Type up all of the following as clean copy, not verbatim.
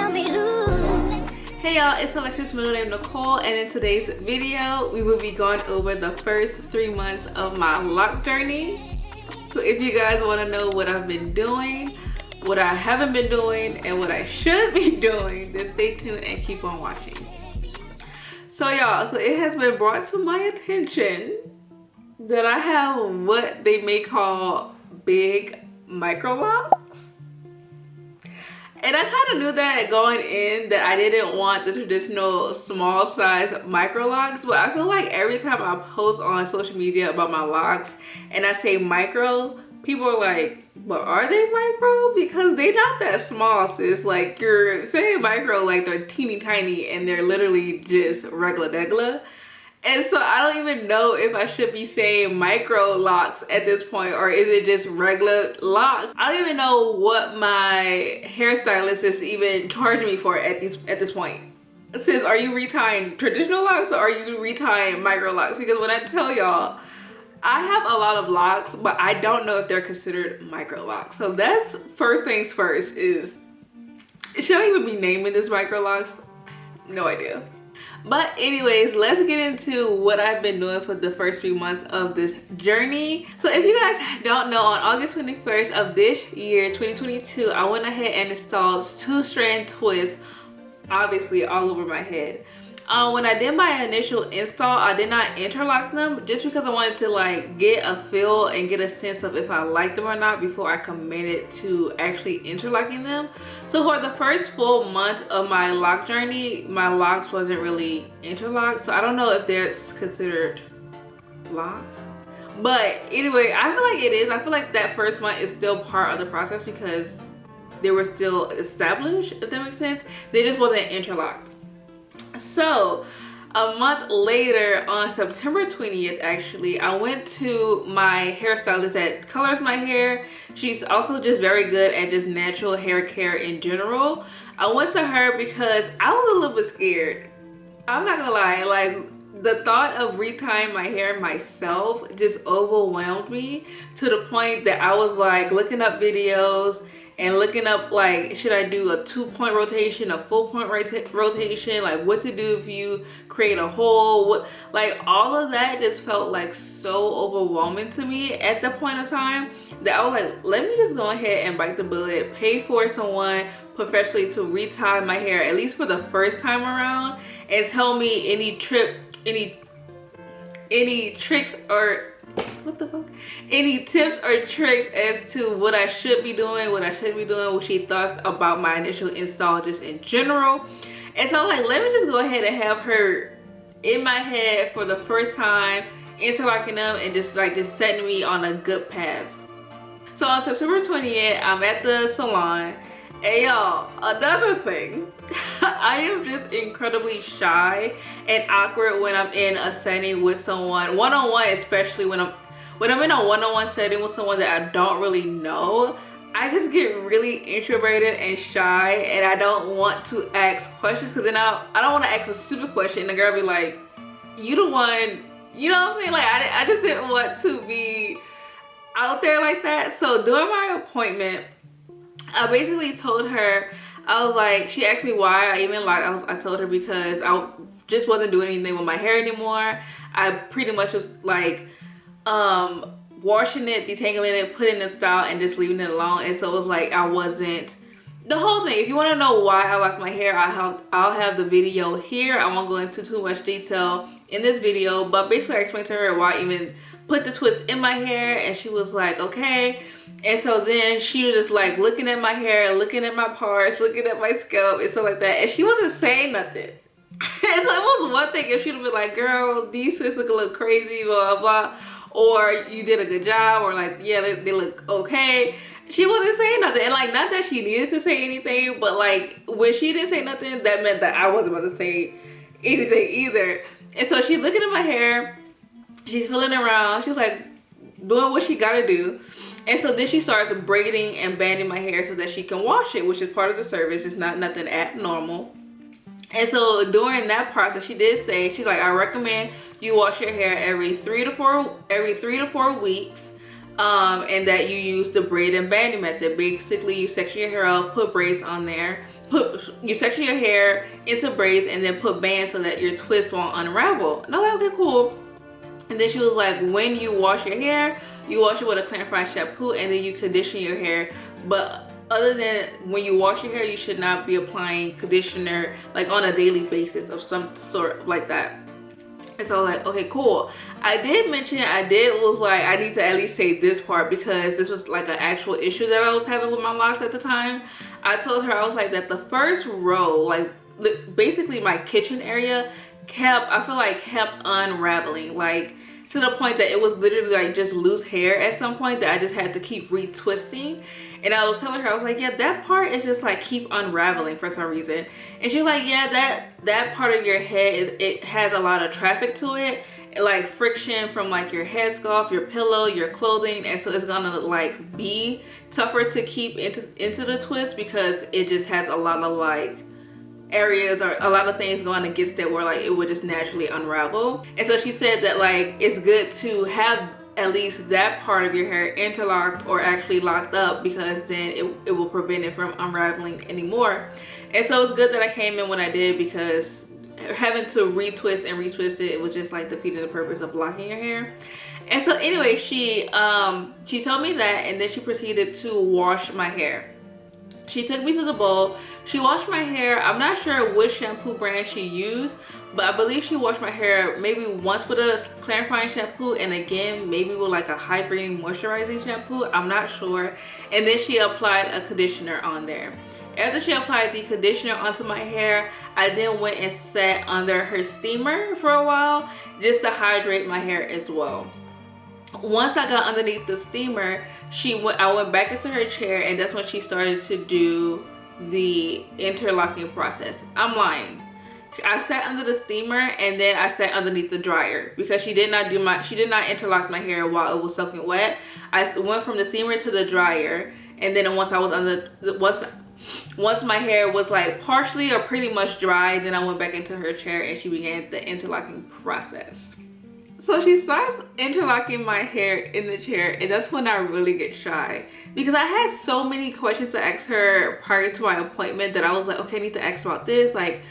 tell me who. Hey y'all, it's Alexis, middle name Nicole, and in today's video we will be going over the first 3 months of my lock journey. So if you guys want to know what I've been doing, what I haven't been doing, and what I should be doing, then stay tuned and keep on watching. So y'all, so it has been brought to my attention that I have what they may call big MICROLOCS. And I kind of knew that going in, that I didn't want the traditional small size MICROLOCS, but I feel like every time I post on social media about my locks and I say micro, people are like, but are they micro? Because they're not that small, sis. Like, you're saying micro like they're teeny tiny and they're literally just regular degla. And so I don't even know if I should be saying micro locks at this point, or is it just regular locks? I don't even know what my hairstylist is even charging me for at this point. Sis, are you retying traditional locks or are you retying micro locks? Because when I tell y'all, I have a lot of locks, but I don't know if they're considered micro locks. So that's first things first, is should I even be naming this micro locks? No idea. But anyways, let's get into what I've been doing for the first 3 months of this journey. So if you guys don't know, on August 21st of this year, 2022, I went ahead and installed 2-strand twists, obviously all over my head. When I did my initial install, I did not interlock them just because I wanted to like get a feel and get a sense of if I liked them or not before I committed to actually interlocking them. So for the first full month of my lock journey, my locks wasn't really interlocked. So I don't know if that's considered locked. But anyway, I feel like it is. I feel like that first month is still part of the process because they were still established, if that makes sense. They just wasn't interlocked. So a month later, on September 20th actually, I went to my hairstylist that colors my hair. She's also just very good at just natural hair care in general. I went to her because I was a little bit scared. I'm not gonna lie, like the thought of retying my hair myself just overwhelmed me to the point that I was like looking up videos and looking up like, should I do a 2-point rotation, a full point rotation, like what to do if you create a hole, what, like all of that just felt like so overwhelming to me at the point of time that I was like, let me just go ahead and bite the bullet, pay for someone professionally to retie my hair, at least for the first time around, and tell me any tricks or what the fuck? Any tips or tricks as to what I should be doing, what I shouldn't be doing, what she thought about my initial install just in general. And so I'm like, let me just go ahead and have her in my head for the first time, interlocking them and just setting me on a good path. So on September 20th, I'm at the salon. And y'all, another thing, I am just incredibly shy and awkward when I'm in a setting with someone, one-on-one, especially when I'm in a one-on-one setting with someone that I don't really know. I just get really introverted and shy, and I don't want to ask questions because then I don't want to ask a stupid question and the girl be like, you the one, you know what I'm saying? Like I just didn't want to be out there like that. So during my appointment, I basically told her, I was like, she asked me why I even locked. I told her because I just wasn't doing anything with my hair anymore. I pretty much was like washing it, detangling it, putting it in style, and just leaving it alone. And so it was like I wasn't, the whole thing. If you want to know why I locked my hair, I'll have the video here. I won't go into too much detail in this video, but basically I explained to her why I even put the twist in my hair, and she was like, okay. And so then she was just like looking at my hair, looking at my parts, looking at my scalp and stuff like that, and she wasn't saying nothing. And so it was one thing if she'd have been like, girl, these twists look a little crazy, blah, blah, blah, or you did a good job, or like, yeah, they look okay. She wasn't saying nothing. And like, not that she needed to say anything, but like when she didn't say nothing, that meant that I wasn't about to say anything either. And so she's looking at my hair, she's feeling around, she's like doing what she gotta do. And so then she starts braiding and banding my hair so that she can wash it, which is part of the service. It's not nothing abnormal. And so during that process, she did say, she's like, I recommend you wash your hair every 3 to 4 weeks. And that you use the braid and banding method. Basically, you section your hair up, put braids on there, you section your hair into braids and then put bands so that your twist won't unravel. And I was like, okay, cool. And then she was like, when you wash your hair, you wash it with a clarifying shampoo and then you condition your hair. But other than when you wash your hair, you should not be applying conditioner like on a daily basis of some sort like that. And so like, okay, cool. I did mention, I was like, I need to at least say this part because this was like an actual issue that I was having with my locks at the time. I told her, I was like, that the first row, like basically my kitchen area I feel like kept unraveling, like to the point that it was literally like just loose hair at some point that I just had to keep retwisting. And I was telling her, I was like, yeah, that part is just like keep unraveling for some reason. And she's like, yeah, that part of your head, it has a lot of traffic to it, like friction from like your head scarf, your pillow, your clothing, and so it's gonna like be tougher to keep into the twist because it just has a lot of like areas or a lot of things going against it where like it would just naturally unravel. And so she said that like it's good to have at least that part of your hair interlocked or actually locked up because then it will prevent it from unraveling anymore. And so it's good that I came in when I did because having to retwist it was just like defeating the purpose of locking your hair. And so anyway, she told me that, and then she proceeded to wash my hair. She took me to the bowl. She washed my hair. I'm not sure which shampoo brand she used, but I believe she washed my hair maybe once with a clarifying shampoo and again maybe with like a hydrating moisturizing shampoo. I'm not sure. And then she applied a conditioner on there. After she applied the conditioner onto my hair, I then went and sat under her steamer for a while just to hydrate my hair as well. Once I got underneath the steamer, I went back into her chair, and that's when she started to do the interlocking process. I'm lying. I sat under the steamer and then I sat underneath the dryer because she did not interlock my hair while it was soaking wet. I went from the steamer to the dryer, and then once my hair was like partially or pretty much dry, then I went back into her chair and she began the interlocking process. So she starts interlocking my hair in the chair, and that's when I really get shy because I had so many questions to ask her prior to my appointment that I was like, okay, I need to ask about this. Like,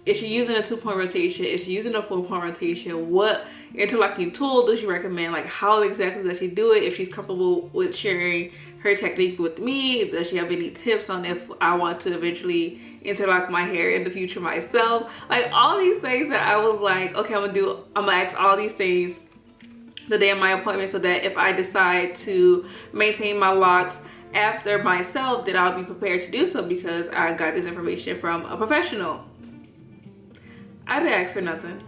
is she using a 2-point rotation? Is she using a 4-point rotation? What interlocking tool does she recommend? Like, how exactly does she do it? If she's comfortable with sharing her technique with me, does she have any tips on if I want to eventually interlock my hair in the future myself? Like all these things that I was like, okay, I'm gonna ask all these things the day of my appointment so that if I decide to maintain my locks after myself, then I'll be prepared to do so because I got this information from a professional. I didn't ask for nothing.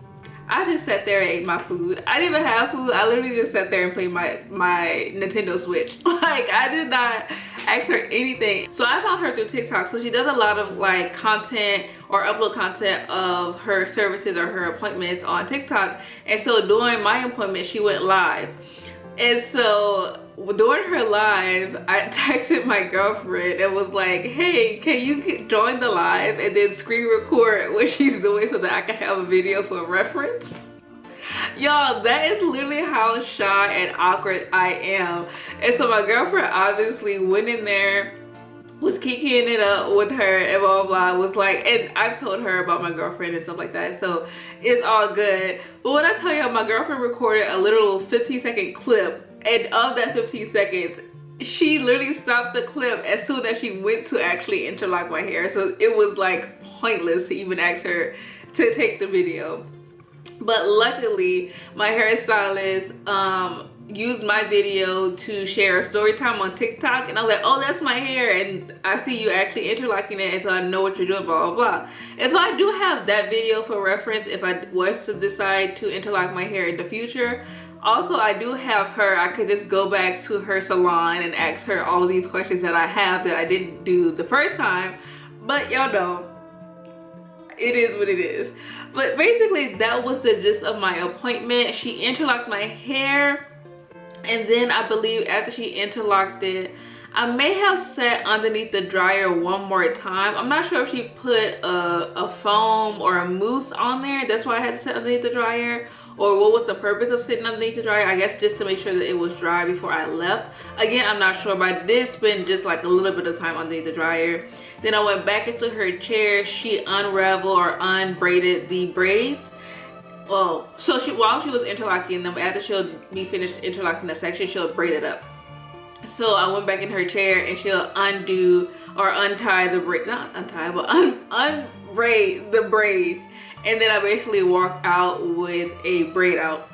I just sat there and ate my food. I didn't even have food. I literally just sat there and played my Nintendo Switch. Like, I did not ask her anything. So I found her through TikTok. So she does a lot of like content or upload content of her services or her appointments on TikTok. And so during my appointment, she went live. And so during her live, I texted my girlfriend and was like, hey, can you join the live and then screen record what she's doing so that I can have a video for reference? Y'all, that is literally how shy and awkward I am. And so my girlfriend obviously went in there, was kikiing it up with her and blah, blah, blah, was like, and I've told her about my girlfriend and stuff like that, so it's all good. But when I tell you, my girlfriend recorded a literal 15-second clip, and of that 15 seconds, she literally stopped the clip as soon as she went to actually interlock my hair. So it was like pointless to even ask her to take the video. But luckily, my hairstylist used my video to share a story time on TikTok, and I was like, oh, that's my hair, and I see you actually interlocking it, and so I know what you're doing, blah, blah, blah. And so I do have that video for reference if I was to decide to interlock my hair in the future. Also, I do have her, I could just go back to her salon and ask her all of these questions that I have that I didn't do the first time, but y'all know, it is what it is. But basically, that was the gist of my appointment. She interlocked my hair, and then I believe after she interlocked it, I may have sat underneath the dryer one more time. I'm not sure if she put a foam or a mousse on there, that's why I had to sit underneath the dryer, or what was the purpose of sitting underneath the dryer. I guess just to make sure that it was dry before I left. Again, I'm not sure, but I did spend just like a little bit of time underneath the dryer. Then I went back into her chair. She unraveled or unbraided the braids. Well, so while she was interlocking them, after she'll be finished interlocking the section, she'll braid it up. So I went back in her chair and she'll undo or untie the braid, not untie, but unbraid the braids. And then I basically walked out with a braid out.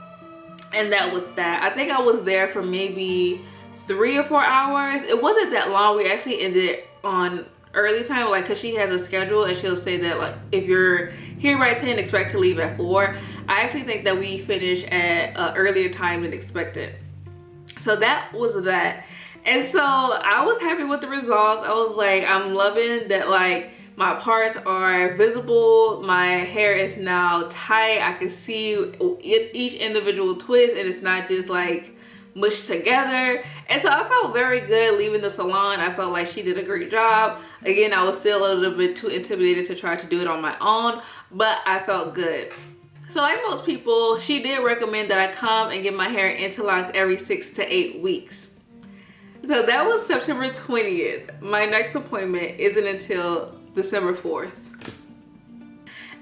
And that was that. I think I was there for maybe 3 or 4 hours. It wasn't that long. We actually ended on early time, like, cause she has a schedule and she'll say that like if you're here by 10, expect to leave at 4. I actually think that we finished at an earlier time than expected. So that was that. And so I was happy with the results. I was like, I'm loving that, like, my parts are visible. My hair is now tight. I can see each individual twist and it's not just like mushed together. And so I felt very good leaving the salon. I felt like she did a great job. Again, I was still a little bit too intimidated to try to do it on my own, but I felt good. So like most people, she did recommend that I come and get my hair interlocked every 6 to 8 weeks. So that was September 20th. My next appointment isn't until December 4th.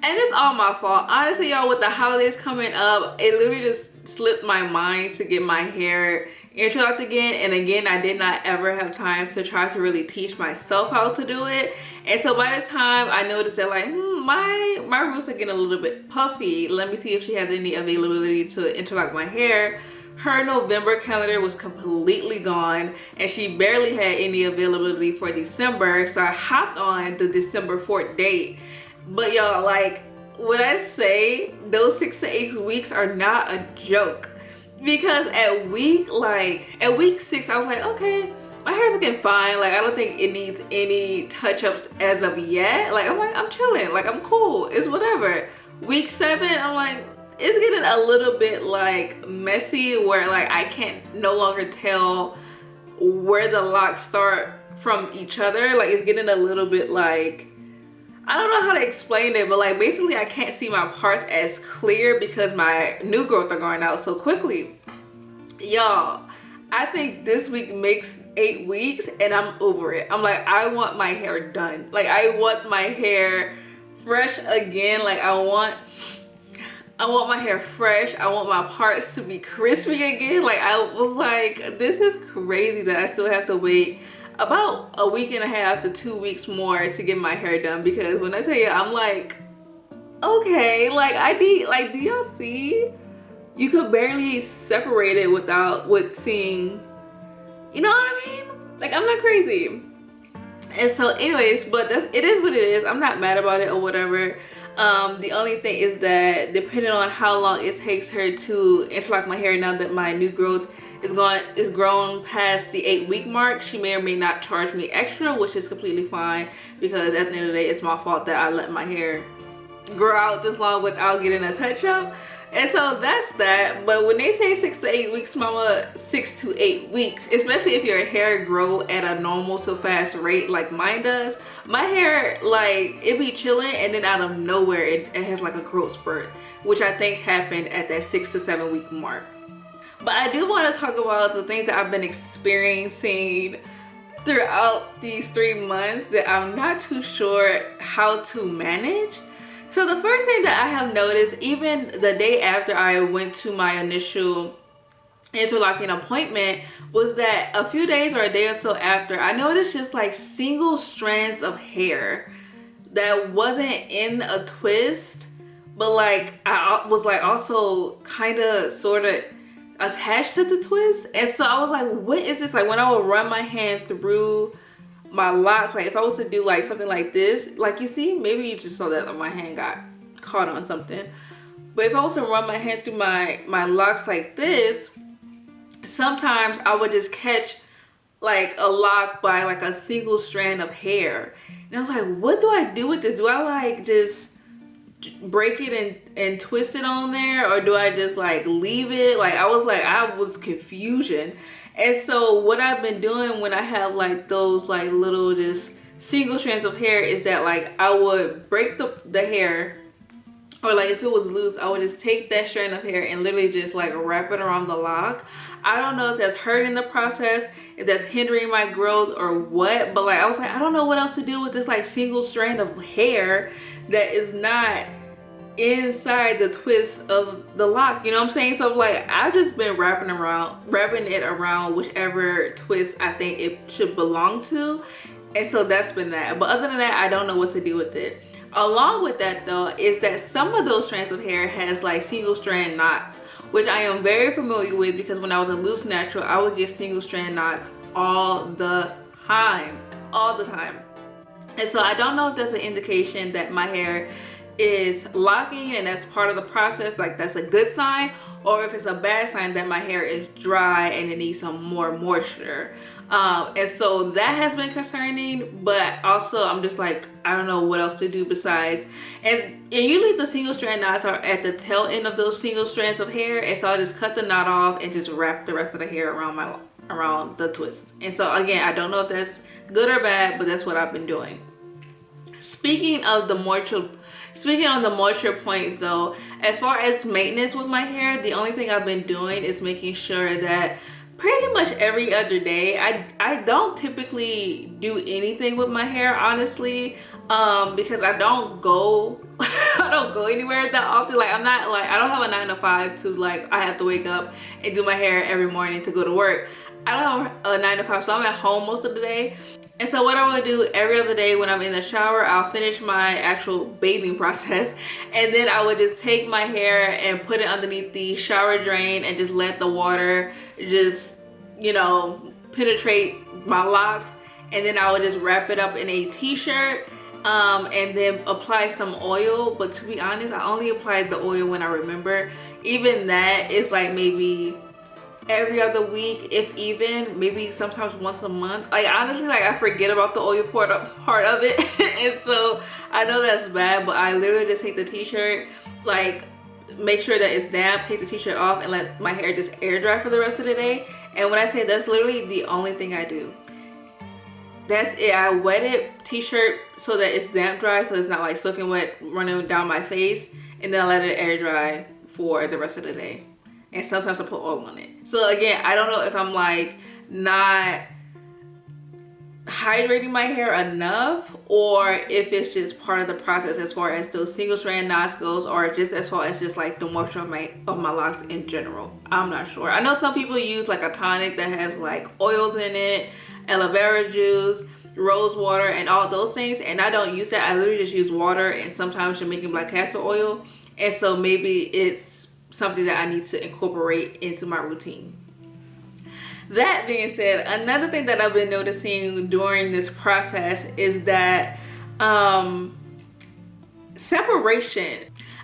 And it's all my fault. Honestly, y'all, with the holidays coming up, it literally just slipped my mind to get my hair interlocked again. And again, I did not ever have time to try to really teach myself how to do it. And so by the time I noticed that, like, my roots are getting a little bit puffy. Let me see if she has any availability to interlock my hair. Her November calendar was completely gone and she barely had any availability for December. So I hopped on the December 4th date. But y'all, like, when I say those 6 to 8 weeks are not a joke, because at week 6, I was like, okay, my hair's looking fine. Like, I don't think it needs any touch-ups as of yet. Like, I'm like, I'm chilling. Like, I'm cool. It's whatever. Week 7, I'm like, it's getting a little bit like messy where like I can't no longer tell where the locks start from each other. Like, it's getting a little bit like, I don't know how to explain it, but like basically I can't see my parts as clear because my new growth are going out so quickly. Y'all, I think this week makes 8 weeks and I'm over it. I'm like, I want my hair done. Like, I want my hair fresh again. Like, I want my hair fresh. I want my parts to be crispy again. Like, I was like, this is crazy that I still have to wait about a week and a half to 2 weeks more to get my hair done. Because when I tell you, I'm like, okay, like I need, like, do y'all see? You could barely separate it with seeing, you know what I mean? Like, I'm not crazy. And so anyways, but it is what it is. I'm not mad about it or whatever. The only thing is that depending on how long it takes her to interlock my hair, now that my new growth is grown past the 8-week mark, she may or may not charge me extra, which is completely fine, because at the end of the day, it's my fault that I let my hair grow out this long without getting a touch-up. And so that's that. But when they say 6 to 8 weeks, mama, 6 to 8 weeks, especially if your hair grow at a normal to fast rate like mine does. My hair, like, it be chilling and then out of nowhere it has like a growth spurt, which I think happened at that 6 to 7 week mark. But I do want to talk about the things that I've been experiencing throughout these 3 months that I'm not too sure how to manage. So the first thing that I have noticed, even the day after I went to my initial interlocking appointment, was that a few days or a day or so after, I noticed just like single strands of hair that wasn't in a twist, but like I was like also kind of sort of attached to the twist. And so I was like, what is this? Like, when I would run my hand through my locks, like if I was to do like something like this, like, you see, maybe you just saw that my hand got caught on something, but if I was to run my hand through my locks like this, sometimes I would just catch like a lock by like a single strand of hair. And I was like, what do I do with this? Do I like just break it and twist it on there, or do I just like leave it? Like, I was confusion. And so what I've been doing when I have like those like little just single strands of hair is that like I would break the hair or like if it was loose, I would just take that strand of hair and literally just like wrap it around the lock. I don't know if that's hurting the process, if that's hindering my growth or what, but like I was like, I don't know what else to do with this like single strand of hair that is not inside the twist of the lock, you know what I'm saying? So like I've just been wrapping it around whichever twist I think it should belong to, and so that's been that. But other than that, I don't know what to do with it. Along with that though is that some of those strands of hair has like single strand knots, which I am very familiar with because when I was a loose natural, I would get single strand knots all the time. And so I don't know if that's an indication that my hair is locking and that's part of the process, like that's a good sign, or if it's a bad sign that my hair is dry and it needs some more moisture. And so that has been concerning, but also I'm just like, I don't know what else to do besides, and usually the single strand knots are at the tail end of those single strands of hair, and so I just cut the knot off and just wrap the rest of the hair around the twist. And so again, I don't know if that's good or bad, but that's what I've been doing. Speaking of the moisture point though, as far as maintenance with my hair, the only thing I've been doing is making sure that pretty much every other day, I don't typically do anything with my hair, honestly, because I don't go anywhere that often. Like I'm not like, I don't have a 9 to 5 to like I have to wake up and do my hair every morning to go to work. I don't have a 9 to 5, so I'm at home most of the day. And so what I would do every other day when I'm in the shower, I'll finish my actual bathing process, and then I would just take my hair and put it underneath the shower drain and just let the water just, you know, penetrate my locks. And then I would just wrap it up in a t-shirt and then apply some oil. But to be honest, I only applied the oil when I remember. Even that is like maybe every other week, if even, maybe sometimes once a month. Like honestly, like I forget about the oil part of it. And so I know that's bad, but I literally just take the t-shirt, like make sure that it's damp, take the t-shirt off, and let my hair just air dry for the rest of the day. And when I say that's literally the only thing I do, that's it. I wet it t-shirt so that it's damp dry, so it's not like soaking wet running down my face, and then I let it air dry for the rest of the day. And sometimes I put oil on it. So again, I don't know if I'm like not hydrating my hair enough, or if it's just part of the process as far as those single strand knots goes, or just as far as just like the moisture of my locks in general. I'm not sure. I know some people use like a tonic that has like oils in it, aloe vera juice, rose water, and all those things, and I don't use that. I literally just use water and sometimes Jamaican black castor oil. And so maybe it's something that I need to incorporate into my routine. That being said, another thing that I've been noticing during this process is that separation.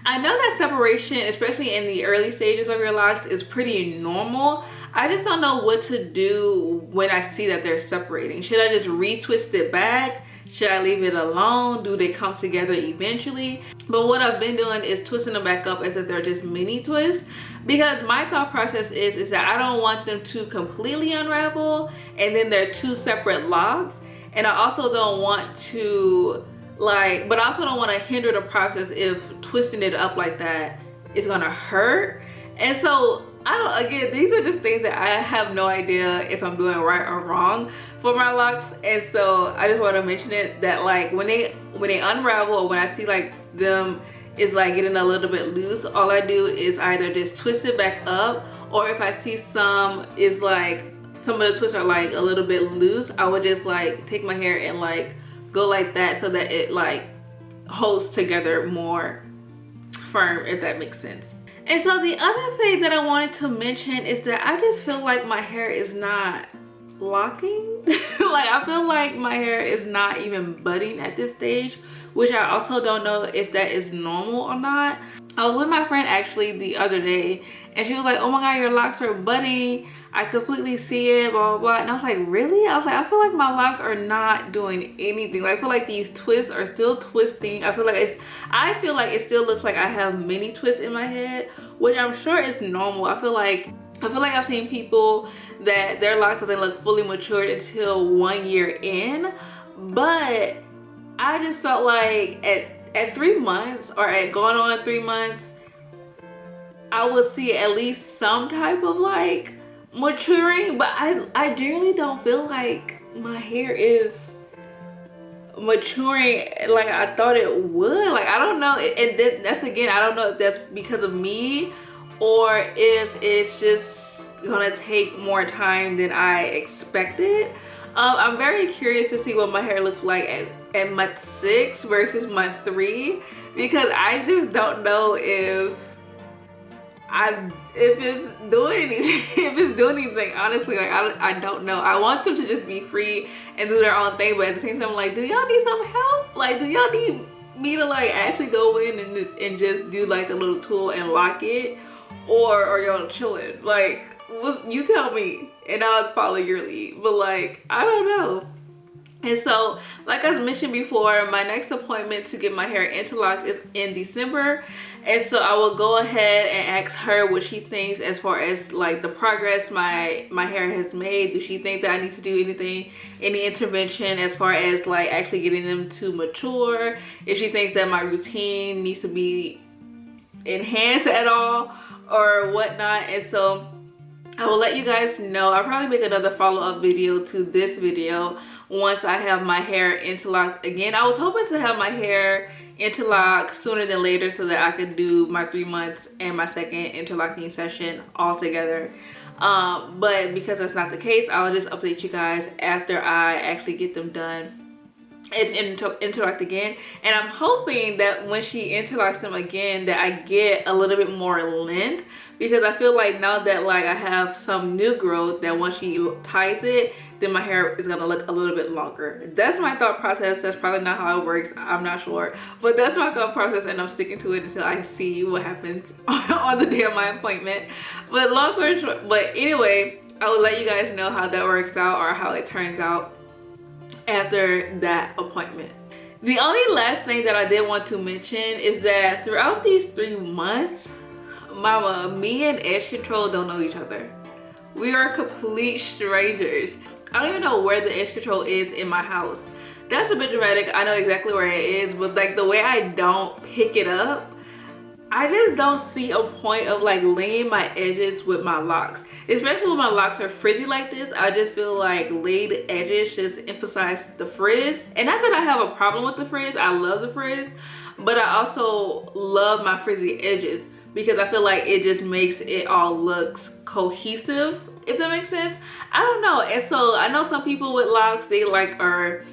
I know that separation, especially in the early stages of your locks, is pretty normal. I just don't know what to do when I see that they're separating. Should I just retwist it back? Should I leave it alone? Do they come together eventually? But what I've been doing is twisting them back up as if they're just mini twists, because my thought process is that I don't want them to completely unravel and then they're two separate locks. And I also don't want to but I also don't want to hinder the process if twisting it up like that is gonna hurt. And so again, these are just things that I have no idea if I'm doing right or wrong for my locks. And so I just want to mention it, that like when they unravel, or when I see like them is like getting a little bit loose, all I do is either just twist it back up, or if I see some is like some of the twists are like a little bit loose, I would just like take my hair and like go like that so that it like holds together more firm, if that makes sense. And so the other thing that I wanted to mention is that I just feel like my hair is not locking. Like I feel like my hair is not even budding at this stage, which I also don't know if that is normal or not. I was with my friend actually the other day, and she was like, oh my god, your locks are budding, I completely see it, blah blah blah. And I was like, really? I was like, I feel like my locks are not doing anything. Like, I feel like these twists are still twisting. I feel like it still looks like I have mini twists in my head, which I'm sure is normal. I feel like I've seen people that their locks doesn't look fully matured until 1 year in, but I just felt like at 3 months or at going on 3 months, I would see at least some type of like maturing, but I generally don't feel like my hair is maturing like I thought it would. Like, I don't know, and then that's again, I don't know if that's because of me or if it's just gonna take more time than I expected. I'm very curious to see what my hair looks like at month 6 versus month 3, because I just don't know if it's doing anything. If it's doing anything, honestly, like I don't know. I want them to just be free and do their own thing, but at the same time, I'm like, do y'all need some help? Like, do y'all need me to like actually go in and just do like the little tool and lock it, or are y'all chilling? Like, you tell me and I'll follow your lead. But like, I don't know. And so, like I mentioned before, my next appointment to get my hair interlocked is in December. And so I will go ahead and ask her what she thinks as far as like the progress my hair has made. Does she think that I need to do anything, any intervention as far as like actually getting them to mature? If she thinks that my routine needs to be enhanced at all or whatnot. And so I will let you guys know. I'll probably make another follow-up video to this video once I have my hair interlocked again. I was hoping to have my hair interlocked sooner than later so that I could do my 3 months and my second interlocking session all together. But because that's not the case, I'll just update you guys after I actually get them done and interlocked again. And I'm hoping that when she interlocks them again that I get a little bit more length, because I feel like now that like I have some new growth, that once she ties it, then my hair is gonna look a little bit longer. That's my thought process. That's probably not how it works, I'm not sure, but that's my thought process, and I'm sticking to it until I see what happens on the day of my appointment. But long story short, but anyway, I will let you guys know how that works out or how it turns out after that appointment. The only last thing that I did want to mention is that throughout these 3 months, mama, me and edge control don't know each other. We are complete strangers. I don't even know where the edge control is in my house. That's a bit dramatic. I know exactly where it is, but like the way I don't pick it up, I just don't see a point of like laying my edges with my locks. Especially when my locks are frizzy like this, I just feel like laid edges just emphasize the frizz. And not that I have a problem with the frizz, I love the frizz, but I also love my frizzy edges because I feel like it just makes it all looks cohesive, if that makes sense. I don't know. And so I know some people with locks, they like are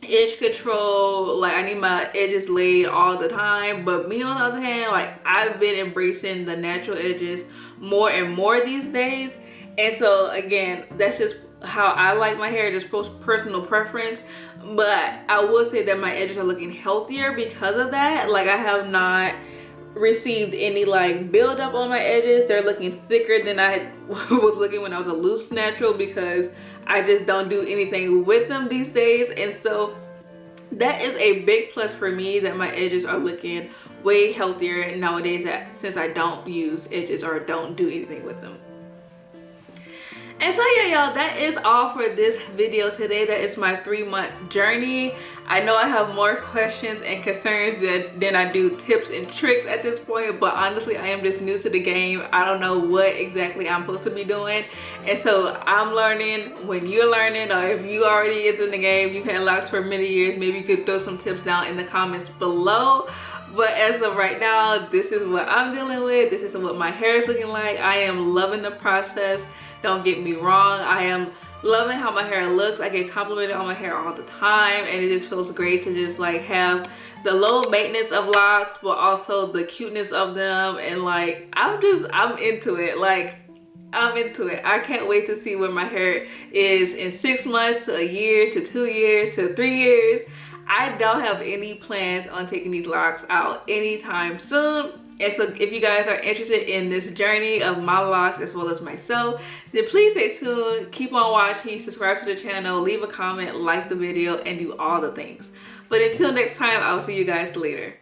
edge control, like I need my edges laid all the time. But me on the other hand, like I've been embracing the natural edges more and more these days. And so again, that's just how I like my hair, just personal preference. But I will say that my edges are looking healthier because of that. Like I have not received any like buildup on my edges. They're looking thicker than I was looking when I was a loose natural, because I just don't do anything with them these days. And so that is a big plus for me, that my edges are looking way healthier nowadays, since I don't use edges or don't do anything with them. And so yeah, y'all, that is all for this video today. That is my 3-month journey. I know I have more questions and concerns than I do tips and tricks at this point, but honestly, I am just new to the game. I don't know what exactly I'm supposed to be doing. And so I'm learning when you're learning, or if you already is in the game, you've had locks for many years, maybe you could throw some tips down in the comments below. But as of right now, this is what I'm dealing with. This is what my hair is looking like. I am loving the process. Don't get me wrong, I am loving how my hair looks. I get complimented on my hair all the time, and it just feels great to just like have the low maintenance of locks, but also the cuteness of them. And like I'm into it. Like I'm into it. I can't wait to see where my hair is in 6 months to a year to 2 years to 3 years. I don't have any plans on taking these locks out anytime soon. And so if you guys are interested in this journey of my locks as well as myself, then please stay tuned, keep on watching, subscribe to the channel, leave a comment, like the video, and do all the things. But until next time, I will see you guys later.